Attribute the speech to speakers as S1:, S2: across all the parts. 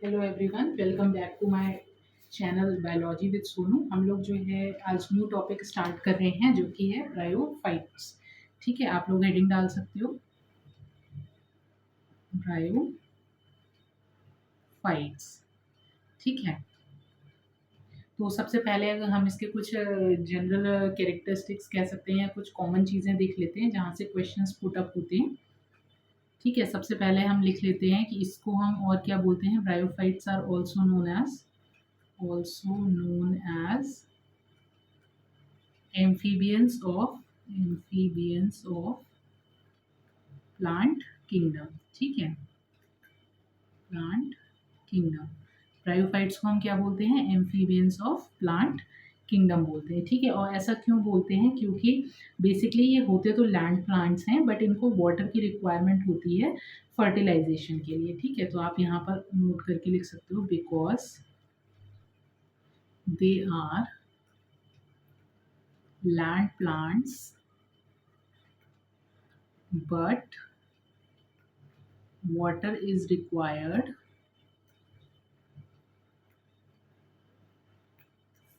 S1: Hello everyone, welcome back to my channel biology with Sonu. हम लोग जो है आज न्यू टॉपिक स्टार्ट कर रहे हैं जो कि है ब्रायोफाइट्स। ठीक है, आप लोग हेडिंग डाल सकते हो ब्रायोफाइट्स। ठीक है, तो सबसे पहले अगर हम इसके कुछ जनरल कैरेक्टरिस्टिक्स कह सकते हैं या कुछ कॉमन चीज़ें देख लेते हैं जहाँ से क्वेश्चंस पुट अप होते हैं। ठीक है, सबसे पहले हम लिख लेते हैं कि इसको हम और क्या बोलते हैं। Bryophytes are also known as amphibians of plant kingdom। ठीक है, प्लांट किंगडम। ब्रायोफाइट्स को हम क्या बोलते हैं? एम्फीबियंस ऑफ प्लांट किंगडम बोलते हैं। ठीक है, और ऐसा क्यों बोलते हैं? क्योंकि बेसिकली ये होते तो लैंड प्लांट्स हैं, बट इनको वाटर की रिक्वायरमेंट होती है फर्टिलाइजेशन के लिए। ठीक है, तो आप यहाँ पर नोट करके लिख सकते हो, because they are land plants but water is required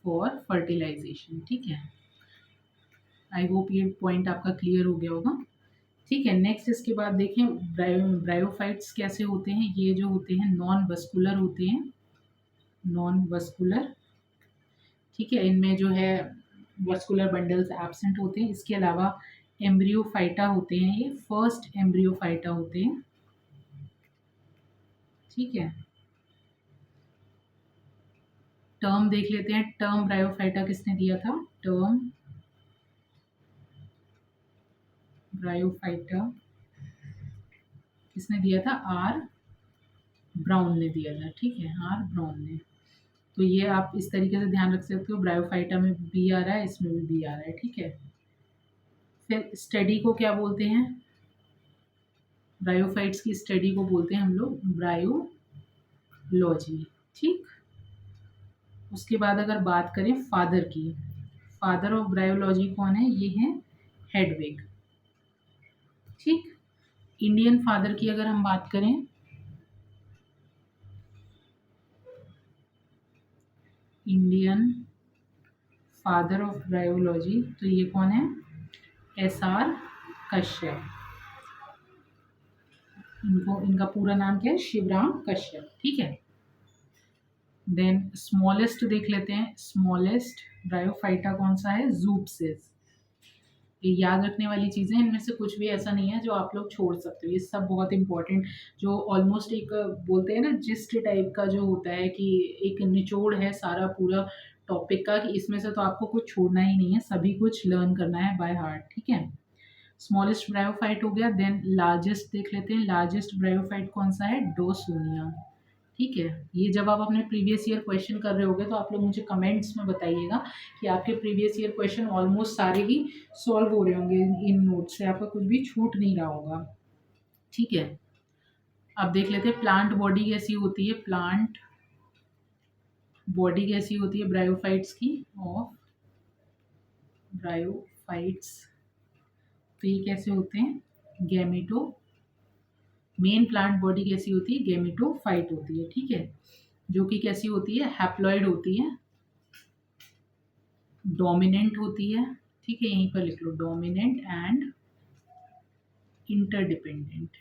S1: for fertilization। ठीक है, आई होप ये पॉइंट आपका क्लियर हो गया होगा। ठीक है, नेक्स्ट इसके बाद देखें ब्रायोफाइट्स कैसे होते हैं। ये जो होते हैं नॉन वस्कुलर होते हैं, नॉन वस्कुलर। ठीक है, इनमें जो है वस्कुलर बंडल्स एब्सेंट होते हैं। इसके अलावा एम्ब्रियोफाइटा होते हैं, ये फर्स्ट एम्ब्रियोफाइटा होते हैं। ठीक है, टर्म देख लेते हैं। टर्म ब्रायोफाइटा किसने दिया था? टर्म ब्रायोफाइटा किसने दिया था? आर ब्राउन ने दिया था। ठीक है, आर ब्राउन ने। तो ये आप इस तरीके से ध्यान रख सकते हो, ब्रायोफाइटा में बी आ रहा है, इसमें भी बी आ रहा है। ठीक है, फिर स्टडी को क्या बोलते हैं? ब्रायोफाइट्स की स्टडी को बोलते हैं हम लोग ब्रायोलॉजी। ठीक, उसके बाद अगर बात करें फादर की, फादर ऑफ ब्रायोलॉजी कौन है? ये है हेडविग। ठीक, इंडियन फादर की अगर हम बात करें, इंडियन फादर ऑफ ब्रायोलॉजी, तो ये कौन है? एस.आर. कश्यप। इनका पूरा नाम क्या है? शिवराम कश्यप। ठीक है, देन स्मॉलेस्ट देख लेते हैं। स्मॉलेस्ट ब्रायोफाइटा कौन सा है? ज़ूपसिस। ये याद रखने वाली चीज़ें, इनमें से कुछ भी ऐसा नहीं है जो आप लोग छोड़ सकते हो। ये सब बहुत इंपॉर्टेंट, जो ऑलमोस्ट एक बोलते हैं ना जिस्ट टाइप का जो होता है, कि एक निचोड़ है सारा पूरा टॉपिक का, कि इसमें से तो आपको कुछ छोड़ना ही नहीं है, सभी कुछ लर्न करना है बाय हार्ट। ठीक है, स्मॉलेस्ट ब्रायोफाइट हो गया। देन लार्जेस्ट देख लेते हैं। लार्जेस्ट ब्रायोफाइट कौन सा है? डोसोनिया। ठीक है, ये जब आप अपने प्रीवियस ईयर क्वेश्चन कर रहे होगे तो आप लोग मुझे कमेंट्स में बताइएगा कि आपके प्रीवियस ईयर क्वेश्चन ऑलमोस्ट सारे ही सॉल्व हो रहे होंगे इन नोट्स से, आपका कुछ भी छूट नहीं रहा होगा। ठीक है, अब देख लेते हैं प्लांट बॉडी कैसी होती है। प्लांट बॉडी कैसी होती है ब्रायोफाइट्स की? ऑफ ब्रायोफाइट्स, तो ये कैसे होते हैं? गैमेटो, मेन प्लांट बॉडी कैसी होती है? गैमेटोफाइट होती है। ठीक है, जो कि कैसी होती है? हैप्लॉइड होती है, डोमिनेंट होती है। ठीक है, यहीं पर लिख लो, डोमिनेंट एंड इंटरडिपेंडेंट।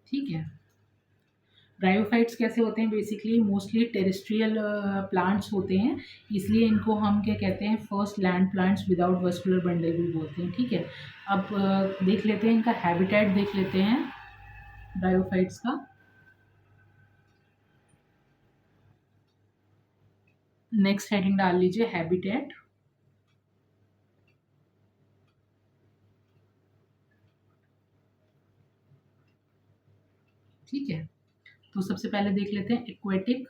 S1: ठीक है, ब्रायोफाइट्स कैसे होते हैं? बेसिकली मोस्टली टेरेस्ट्रियल प्लांट्स होते हैं, इसलिए इनको हम क्या कहते हैं? First land plants without vascular bundle भी बोलते हैं। ठीक है, अब देख लेते हैं इनका हैबिटेट, देख लेते हैं ब्रायोफाइट्स का। नेक्स्ट हेडिंग डाल लीजिए, हैबिटेट। ठीक है, तो सबसे पहले देख लेते हैं एक्वेटिक।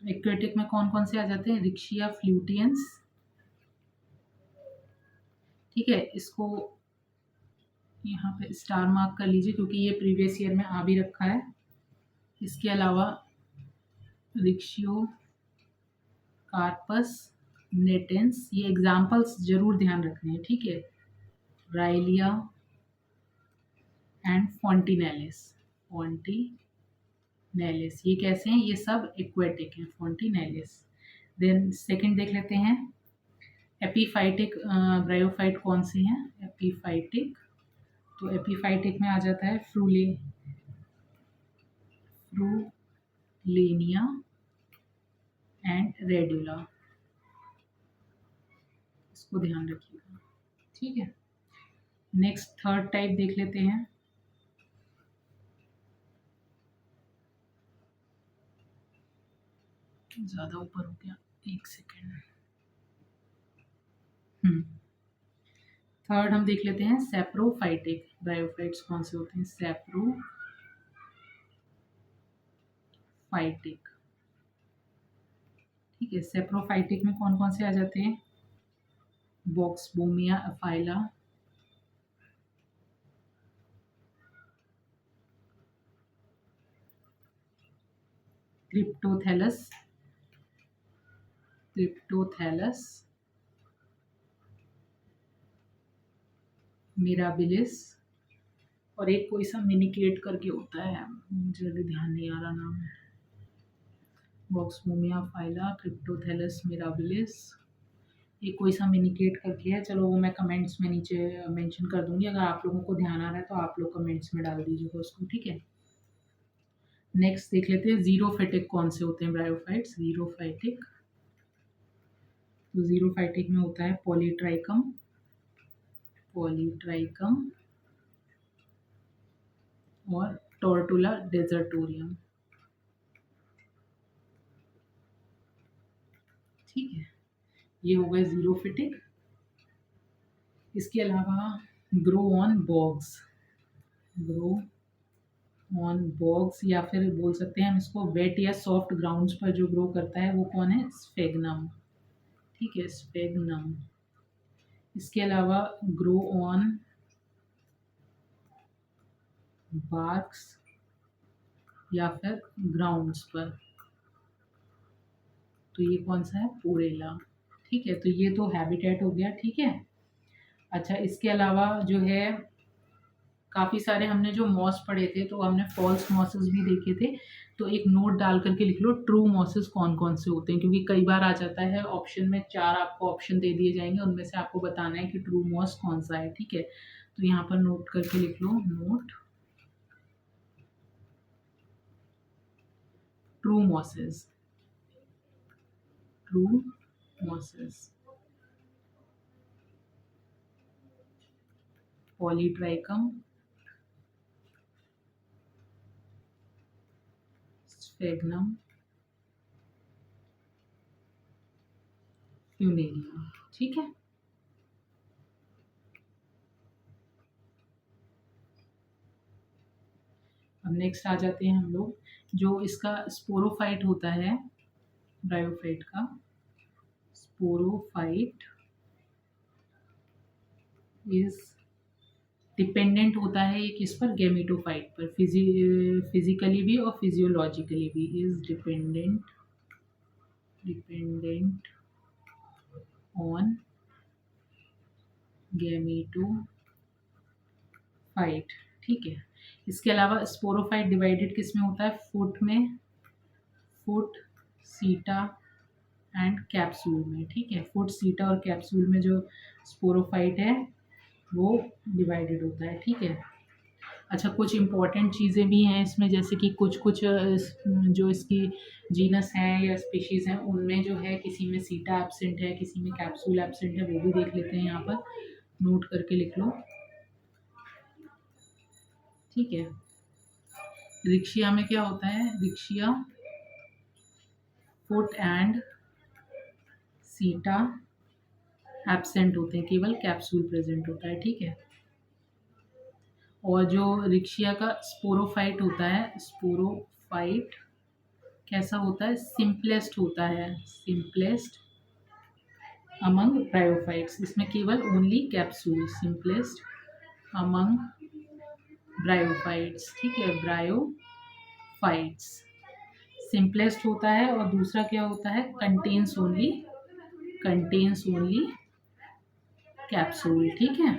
S1: तो एक्वेटिक में कौन कौन से आ जाते हैं? रिक्शिया फ्लूटियंस। ठीक है, इसको यहाँ पे स्टार मार्क कर लीजिए क्योंकि ये प्रीवियस ईयर में आ भी रखा है। इसके अलावा रिक्शियो कार्पस नेटेंस, ये एग्जाम्पल्स जरूर ध्यान रखने हैं। ठीक है, राइलिया एंड फोंटिनेलिस। फोंटिनेलिस ये कैसे हैं? ये सब एक्वेटिक हैं, फोंटिनेलिस। देन सेकंड देख लेते हैं, एपीफाइटिक ब्रायोफाइट कौन से हैं? एपीफाइटिक, तो एपीफाइटिक में आ जाता है फ्रूलेनिया एंड रेडुला, इसको ध्यान रखिएगा, ठीक है। नेक्स्ट थर्ड टाइप देख लेते हैं, ज़्यादा ऊपर हो गया, एक सेकेंड। थर्ड हम देख लेते हैं सैप्रोफाइटिक ब्रायोफाइट्स कौन से होते हैं? सैप्रोफाइटिक, ठीक है। सैप्रोफाइटिक में कौन कौन से आ जाते हैं? बॉक्सबोमिया अफाइला, क्रिप्टोथैलस मिराबिलिस, और एक कोई सा मिनिकेट करके होता है, मुझे अभी ध्यान नहीं आ रहा नाम। बॉक्सबोमिया फाइला, क्रिप्टोथैलस मिराबिलिस, ये कोई सा मिनिकेट करके है, चलो वो मैं कमेंट्स में नीचे मेंशन कर दूंगी, अगर आप लोगों को ध्यान आ रहा है तो आप लोग कमेंट्स में डाल दीजिएगा उसको, ठीक है। नेक्स्ट देख लेते हैं जीरोफाइटिक कौन से होते हैं ब्रायोफाइट्स? जीरोफाइटिक, तो जीरोफाइटिक में होता है पॉलीट्राइकम और टोर्टुला डेजर्टोरियम, ठीक है। ये हो गए जीरोफिटिक। इसके अलावा ग्रो ऑन बॉग्स या फिर बोल सकते हैं हम इसको वेट या सॉफ्ट ग्राउंड्स पर जो ग्रो करता है वो कौन है? स्फेगनम, ठीक है, स्फेगनम। इसके अलावा ग्रो ऑन बार्क्स या फिर ग्राउंड्स पर, तो ये कौन सा है? पोरेला, ठीक है। तो ये तो हैबिटेट हो गया, ठीक है। अच्छा, इसके अलावा जो है काफ़ी सारे हमने जो मॉस पढ़े थे, तो हमने फॉल्स मॉसेस भी देखे थे, तो एक नोट डाल करके लिख लो ट्रू मॉसेस कौन कौन से होते हैं, क्योंकि कई बार आ जाता है ऑप्शन में 4 आपको ऑप्शन दे दिए जाएंगे, उनमें से आपको बताना है कि ट्रू मॉस कौन सा है, ठीक है। तो यहाँ पर नोट करके लिख लो, note true mosses, polytrichum, sphagnum, funaria, ठीक है। अब नेक्स्ट आ जाते हैं हम लोग, जो इसका स्पोरोफाइट होता है ब्रायोफाइट का, स्पोरोफाइट इज डिपेंडेंट होता है ये किस पर? गैमेटोफाइट पर, फिजिकली भी और फिजियोलॉजिकली भी, इज डिपेंडेंट ऑन गैमेटोफाइट, ठीक है। इसके अलावा स्पोरोफाइट डिवाइडेड किस में होता है? फुट, सीटा एंड कैप्सूल में, ठीक है। फुट, सीटा और कैप्सूल में जो स्पोरोफाइट है वो डिवाइडेड होता है, ठीक है। अच्छा, कुछ इम्पॉर्टेंट चीज़ें भी हैं इसमें, जैसे कि कुछ जो इसकी जीनस हैं या स्पीशीज़ हैं, उनमें जो है किसी में सीटा एब्सेंट है, किसी में कैप्सूल एब्सेंट है, वो भी देख लेते हैं, यहाँ पर नोट करके लिख लो, ठीक है। रिक्शिया में क्या होता है? रिक्शिया फुट एंड सीटा एब्सेंट होते हैं, केवल कैप्सूल प्रेजेंट होता है, ठीक है। और जो रिक्शिया का स्पोरोफाइट होता है, स्पोरोफाइट कैसा होता है? सिंपलेस्ट होता है, सिंपलेस्ट अमंग ब्रायोफाइट्स, इसमें केवल only capsule, simplest among bryophytes, ठीक है। ब्रायोफाइट्स सिंपलेस्ट होता है, और दूसरा क्या होता है? कंटेन्स ओनली कैप्सूल, ठीक है।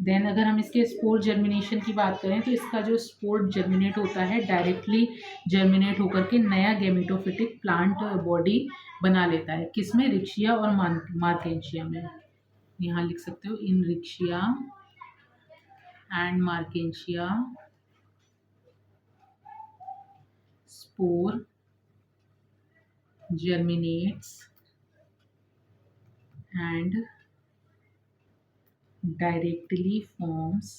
S1: देन अगर हम इसके स्पोर जर्मिनेशन की बात करें तो इसका जो स्पोर जर्मिनेट होता है डायरेक्टली जर्मिनेट होकर के नया गेमेटोफिटिक प्लांट बॉडी बना लेता है। किसमें? रिक्शिया और मार्केंशिया में। यहाँ लिख सकते हो in Riccia and Marchantia spore germinates and directly forms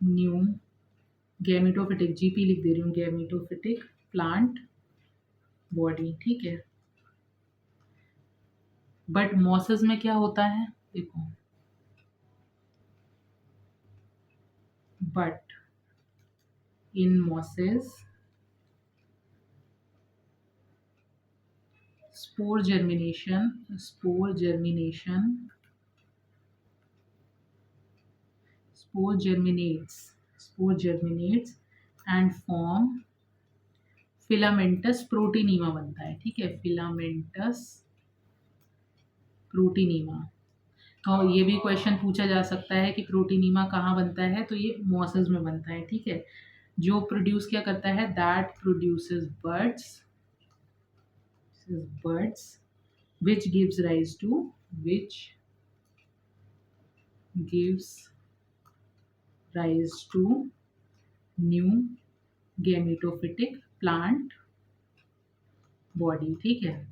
S1: new gametophytic, GP लिख दे रही हूँ, गैमेटोफिटिक प्लांट बॉडी। ठीक है। बट मॉसेस में क्या होता है देखो, but in mosses spore germination germinates and form filamentous प्रोटीनीमा बनता है। ठीक है, filamentous प्रोटीनीमा। तो ये भी क्वेश्चन पूछा जा सकता है कि प्रोटीनीमा कहाँ बनता है, तो ये मॉसेस में बनता है। ठीक है, जो प्रोड्यूस क्या करता है, that produces birds which gives rise to new gametophytic plant body। ठीक है,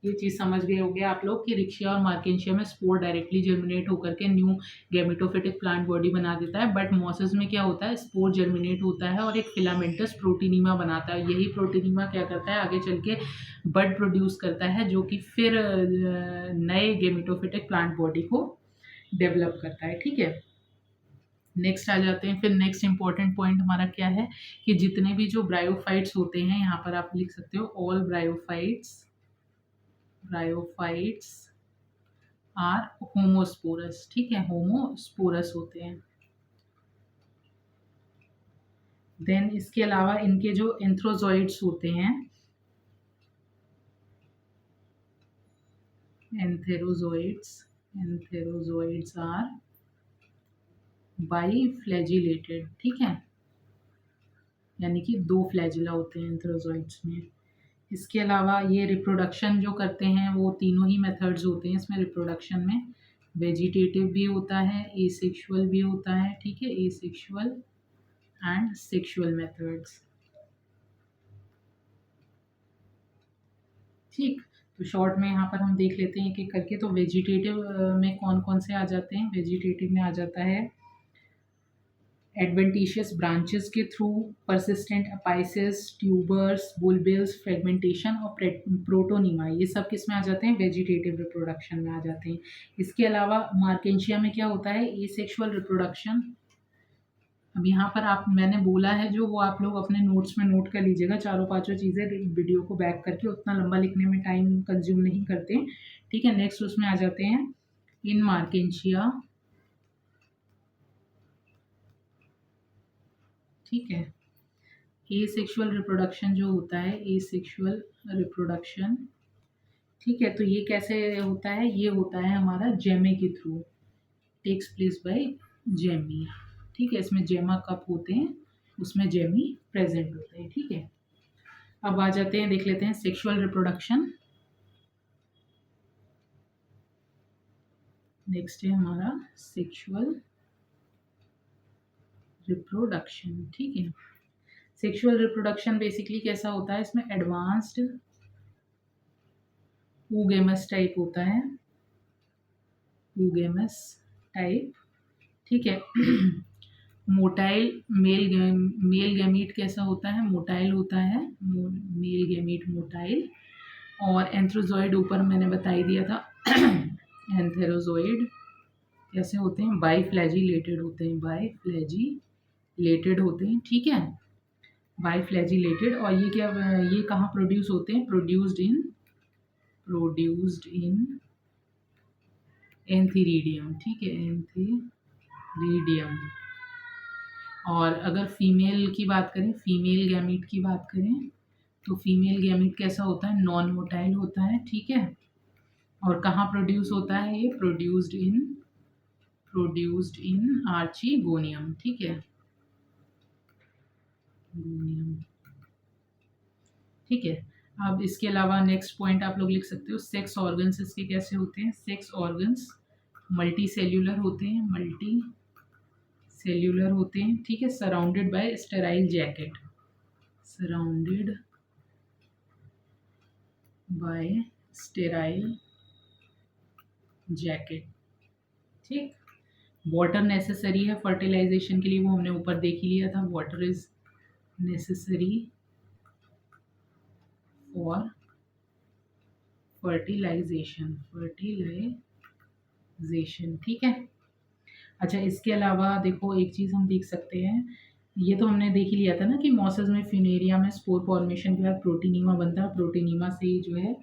S1: ये चीज़ समझ गए होंगे आप लोग कि रिक्शिया और मार्केंशिया में स्पोर डायरेक्टली जर्मिनेट होकर के न्यू गैमेटोफिटिक प्लांट बॉडी बना देता है। बट मॉसेस में क्या होता है, स्पोर जर्मिनेट होता है और एक फिलामेंटस प्रोटीनीमा बनाता है। यही प्रोटीनीमा क्या करता है, आगे चल के बड प्रोड्यूस करता है, जो कि फिर नए गैमेटोफिटिक प्लांट बॉडी को डेवलप करता है। ठीक है, नेक्स्ट आ जाते हैं। फिर नेक्स्ट इंपॉर्टेंट पॉइंट हमारा क्या है कि जितने भी जो ब्रायोफाइट्स होते हैं, यहाँ पर आप लिख सकते हो ऑल ब्रायोफाइट्स आर होमोस्पोरस। ठीक है, होमोस्पोरस होते हैं। देन इसके अलावा इनके जो एंथ्रोजॉइड्स होते हैं, एंथेरोजॉइड्स आर बाईफ्लैजिलेटेड। ठीक है, यानी कि 2 फ्लैजिला होते हैं एंथ्रोजॉइड्स में। इसके अलावा ये रिप्रोडक्शन जो करते हैं वो तीनों ही मेथड्स होते हैं इसमें रिप्रोडक्शन में। वेजिटेटिव भी होता है, एसेक्सुअल भी होता है। ठीक है, एसेक्सुअल एंड सेक्सुअल मेथड्स। ठीक, तो शॉर्ट में यहाँ पर हम देख लेते हैं कि करके। तो वेजिटेटिव में कौन कौन से आ जाते हैं, वेजिटेटिव में आ जाता है एडवेंटिशियस ब्रांचेस के through, persistent apices, tubers, बुलबिल्स, fragmentation और प्रोटोनीमा, ये सब किस में आ जाते हैं, वेजिटेटिव रिप्रोडक्शन में आ जाते हैं। इसके अलावा मार्केंशिया में क्या होता है, एसेक्सुअल रिप्रोडक्शन। अब यहाँ पर आप मैंने बोला है जो, वो आप लोग अपने नोट्स में नोट कर लीजिएगा, चारों पांचों चीज़ें वीडियो को बैक करके, उतना लंबा लिखने में टाइम कंज्यूम नहीं करते। ठीक है, नेक्स्ट उसमें आ जाते हैं इन मार्केंशिया। ठीक है, एसेक्सुअल रिप्रोडक्शन जो होता है, एसेक्सुअल रिप्रोडक्शन। ठीक है, तो ये कैसे होता है, ये होता है हमारा जेमे के through, takes place by gemmae. ठीक है, इसमें जेमा कप होते हैं, उसमें जेमी प्रेजेंट होते हैं। ठीक है, अब आ जाते हैं, देख लेते हैं सेक्सुअल रिप्रोडक्शन। नेक्स्ट है हमारा सेक्सुअल रिप्रोडक्शन। ठीक है, सेक्सुअल रिप्रोडक्शन बेसिकली कैसा होता है, इसमें एडवांस्ड oogamous टाइप होता है, oogamous टाइप। ठीक है, मोटाइल मेल गैमीट कैसा होता है, मोटाइल होता है, मेल गैमीट मोटाइल। और एंथ्रोजॉइड ऊपर मैंने बता ही दिया था एंथेरोजॉइड कैसे होते हैं, बाईफ्लैजिलेटेड होते हैं, बाईफ्लैजिलेटेड होते हैं। ठीक है, बाईफ्लैजिलेटेड। और ये क्या, ये कहाँ प्रोड्यूस होते हैं, प्रोड्यूस्ड इन एंथीरिडियम। ठीक है, एंथीरिडियम। और अगर फीमेल की बात करें, फीमेल गैमीट की बात करें, तो फीमेल गैमीट कैसा होता है, नॉन मोटाइल होता है। ठीक है, और कहाँ प्रोड्यूस होता है ये? प्रोड्यूस्ड इन आर्चीगोनियम, ठीक है, गोनियम, ठीक है। अब इसके अलावा नेक्स्ट पॉइंट आप लोग लिख सकते हो, सेक्स ऑर्गन्स इसके कैसे होते हैं? सेक्स ऑर्गन्स मल्टी सेल्यूलर होते हैं, मल्टी सेल्यूलर होते हैं, ठीक है, surrounded by sterile jacket, surrounded by sterile jacket, ठीक। वाटर नेसेसरी है फर्टिलाइजेशन के लिए, वो हमने ऊपर देख ही लिया था, water is necessary for fertilization, ठीक है। अच्छा, इसके अलावा देखो एक चीज़ हम देख सकते हैं, ये तो हमने देख ही लिया था ना कि मॉसेस में फ्यूनेरिया में स्पोर फॉर्मेशन के बाद प्रोटीनीमा बनता है, प्रोटीनीमा से ही जो है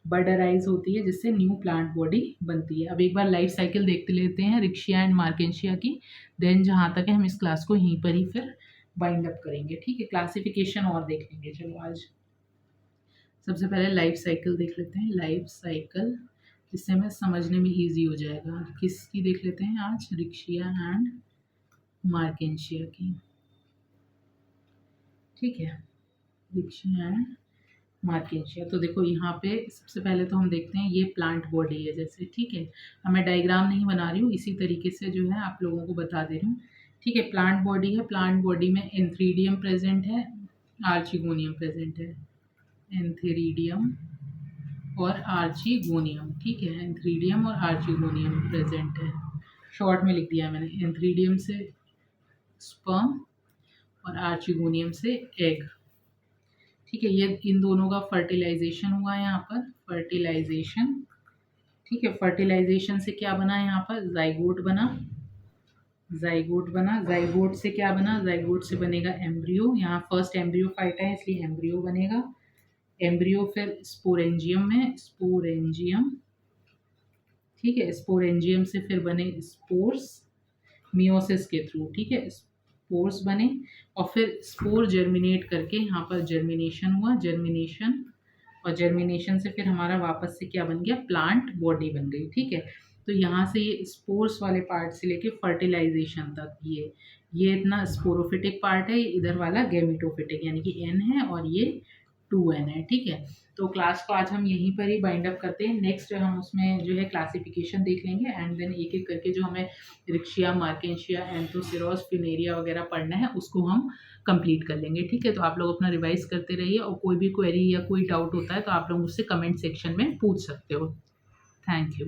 S1: बड अराइज होती है जिससे न्यू प्लांट बॉडी बनती है। अब एक बार लाइफ साइकिल देखते लेते हैं रिक्शिया एंड मार्केंशिया की, देन जहाँ तक है हम इस क्लास को यहीं पर ही फिर बाइंड अप करेंगे, ठीक है। क्लासिफिकेशन और देख लेंगे, चलो आज सबसे पहले लाइफ साइकिल देख लेते हैं, लाइफ साइकिल, जिससे हमें समझने में ईजी हो जाएगा। किसकी देख लेते हैं आज? रिक्शिया एंड मार्केंशिया की, ठीक है, रिक्शिया एंड मार्केंशिया। तो देखो यहाँ पे सबसे पहले तो हम देखते हैं ये प्लांट बॉडी है जैसे, ठीक है, अब मैं डायग्राम नहीं बना रही हूँ, इसी तरीके से जो है आप लोगों को बता दे रही हूँ, ठीक है। प्लांट बॉडी है, प्लांट बॉडी में एंथ्रीडियम प्रेजेंट है, आर्चिगोनियम प्रेजेंट है, एंथ्रीडियम और आर्चिगोनियम, ठीक है, एंथ्रीडियम और आर्चिगोनियम प्रेजेंट है, शॉर्ट में लिख दिया मैंने, एंथ्रीडियम से स्पर्म और आर्चिगोनियम से एग, ठीक है। ये इन दोनों का फर्टिलाइजेशन हुआ है यहाँ पर, फर्टिलाइजेशन, ठीक है। फर्टिलाइजेशन से क्या बना है यहाँ पर? जाइगोट बना, जाइगोट बना, जाइगोट से क्या बना? जाइगोट से बनेगा एम्ब्रियो, यहाँ फर्स्ट एम्ब्रियो फाइटा है इसलिए एम्ब्रियो बनेगा, एम्ब्रियो फिर स्पोरेंजियम में, स्पोरेंजियम, ठीक है, स्पोरेंजियम से फिर बने स्पोर्स मियोसिस के थ्रू, ठीक है, स्पोर्स बने और फिर स्पोर जर्मिनेट करके यहाँ पर जर्मिनेशन हुआ, जर्मिनेशन, और जर्मिनेशन से फिर हमारा वापस से क्या बन गया? प्लांट बॉडी बन गई, ठीक है। तो यहाँ से ये स्पोर्स वाले पार्ट से लेके फर्टिलाइजेशन तक ये इतना स्पोरोफिटिक पार्ट है, इधर वाला गेमिटोफिटिक, यानी कि एन है और ये 2n है, ठीक है। तो क्लास को आज हम यहीं पर ही बाइंड अप करते हैं, नेक्स्ट हम उसमें जो है क्लासिफिकेशन देख लेंगे एंड देन एक एक करके जो हमें रिक्शिया, मार्केंशिया, एंथोसिरोस, फ्यूनेरिया वगैरह पढ़ना है उसको हम कंप्लीट कर लेंगे, ठीक है। तो आप लोग अपना रिवाइज करते रहिए और कोई भी क्वेरी या कोई डाउट होता है तो आप लोग मुझसे कमेंट सेक्शन में पूछ सकते हो। Thank you.